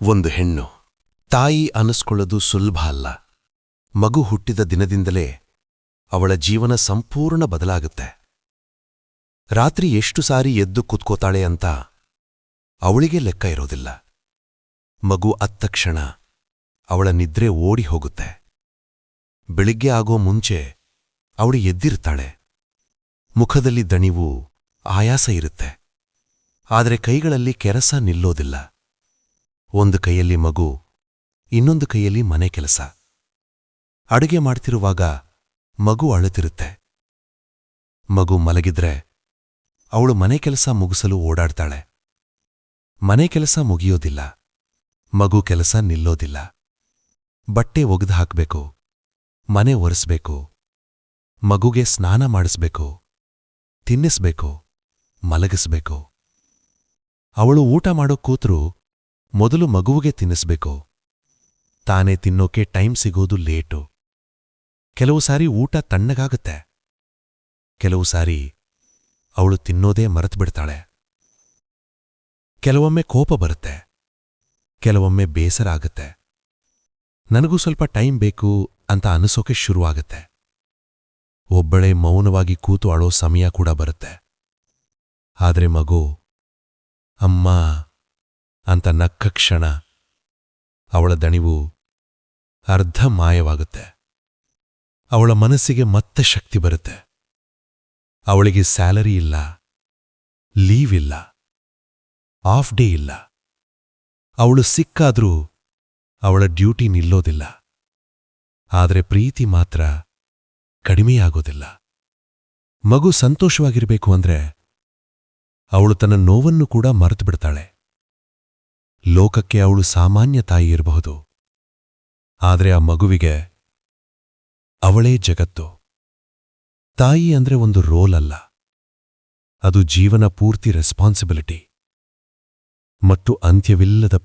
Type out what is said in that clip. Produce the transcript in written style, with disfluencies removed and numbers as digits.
ಒಂದು ಹೆಣ್ಣು ತಾಯಿ ಅನ್ನಿಸ್ಕೊಳ್ಳೋದು ಸುಲಭ ಅಲ್ಲ. ಮಗು ಹುಟ್ಟಿದ ದಿನದಿಂದಲೇ ಅವಳ ಜೀವನ ಸಂಪೂರ್ಣ ಬದಲಾಗುತ್ತೆ. ರಾತ್ರಿ ಎಷ್ಟು ಸಾರಿ ಎದ್ದು ಕುತ್ಕೋತಾಳೆ ಅಂತ ಅವಳಿಗೆ ಲೆಕ್ಕ ಇರೋದಿಲ್ಲ. ಮಗು ಅತ್ತ ಕ್ಷಣ ಅವಳ ನಿದ್ರೆ ಓಡಿ ಹೋಗುತ್ತೆ. ಬೆಳಿಗ್ಗೆ ಆಗೋ ಮುಂಚೆ ಅವಳು ಎದ್ದಿರ್ತಾಳೆ. ಮುಖದಲ್ಲಿ ದಣಿವು, ಆಯಾಸ ಇರುತ್ತೆ. ಆದರೆ ಕೈಗಳಲ್ಲಿ ಕೆಲಸ ನಿಲ್ಲೋದಿಲ್ಲ. ಒಂದು ಕೈಯಲ್ಲಿ ಮಗು, ಇನ್ನೊಂದು ಕೈಯಲ್ಲಿ ಮನೆ ಕೆಲಸ. ಅಡುಗೆ ಮಾಡ್ತಿರುವಾಗ ಮಗು ಅಳುತ್ತಿರುತ್ತೆ. ಮಗು ಮಲಗಿದ್ರೆ ಅವಳು ಮನೆ ಕೆಲಸ ಮುಗಿಸಲು ಓಡಾಡ್ತಾಳೆ. ಮನೆ ಕೆಲಸ ಮುಗಿಯೋದಿಲ್ಲ, ಮಗು ಕೆಲಸ ನಿಲ್ಲೋದಿಲ್ಲ. ಬಟ್ಟೆ ಒಗೆದು ಹಾಕ್ಬೇಕು, ಮನೆ ಒರೆಸ್ಬೇಕು, ಮಗುಗೆ ಸ್ನಾನ ಮಾಡಿಸ್ಬೇಕು, ತಿನ್ನಿಸ್ಬೇಕು, ಮಲಗಿಸ್ಬೇಕು. ಅವಳು ಊಟ ಮಾಡೋ ಕೂತ್ರು ಮೊದಲು ಮಗುವಿಗೆ ತಿನ್ನಿಸ್ಬೇಕು. ತಾನೇ ತಿನ್ನೋಕೆ ಟೈಮ್ ಸಿಗೋದು ಲೇಟು. ಕೆಲವು ಸಾರಿ ಊಟ ತಣ್ಣಗಾಗುತ್ತೆ. ಕೆಲವು ಸಾರಿ ಅವಳು ತಿನ್ನೋದೇ ಮರೆತುಬಿಡ್ತಾಳೆ. ಕೆಲವೊಮ್ಮೆ ಕೋಪ ಬರುತ್ತೆ, ಕೆಲವೊಮ್ಮೆ ಬೇಸರ ಆಗುತ್ತೆ. ನನಗೂ ಸ್ವಲ್ಪ ಟೈಮ್ ಬೇಕು ಅಂತ ಅನಿಸೋಕೆ ಶುರುವಾಗುತ್ತೆ. ಒಬ್ಬಳೇ ಮೌನವಾಗಿ ಕೂತು ಅಳೋ ಸಮಯ ಕೂಡ ಬರುತ್ತೆ. ಆದ್ರೆ ಮಗು ಅಮ್ಮ ಅಂತ ನಕ್ಕ ಕ್ಷಣ ಅವಳ ದಣಿವು ಅರ್ಧ ಮಾಯವಾಗುತ್ತೆ. ಅವಳ ಮನಸ್ಸಿಗೆ ಮತ್ತೆ ಶಕ್ತಿ ಬರುತ್ತೆ. ಅವಳಿಗೆ ಸ್ಯಾಲರಿ ಇಲ್ಲ, ಲೀವ್ ಇಲ್ಲ, ಆಫ್ ಡೇ ಇಲ್ಲ. ಅವಳು ಸಿಕ್ಕಾದ್ರೂ ಅವಳ ಡ್ಯೂಟಿ ನಿಲ್ಲೋದಿಲ್ಲ. ಆದರೆ ಪ್ರೀತಿ ಮಾತ್ರ ಕಡಿಮೆಯಾಗೋದಿಲ್ಲ. ಮಗು ಸಂತೋಷವಾಗಿರಬೇಕು ಅಂದ್ರೆ ಅವಳು ತನ್ನ ನೋವನ್ನು ಕೂಡ ಮರೆತುಬಿಡ್ತಾಳೆ. ಲೋಕಕ್ಕೆ ಅವಳು ಸಾಮಾನ್ಯ ತಾಯಿ ಇರಬಹುದು, ಆದರೆ ಆ ಮಗುವಿಗೆ ಅವಳೇ ಜಗತ್ತು. ತಾಯಿ ಅಂದ್ರೆ ಒಂದು ರೋಲ್ ಅಲ್ಲ, ಅದು ಜೀವನ ಪೂರ್ತಿ ರೆಸ್ಪಾನ್ಸಿಬಿಲಿಟಿ ಮತ್ತು ಅಂತ್ಯವಿಲ್ಲದ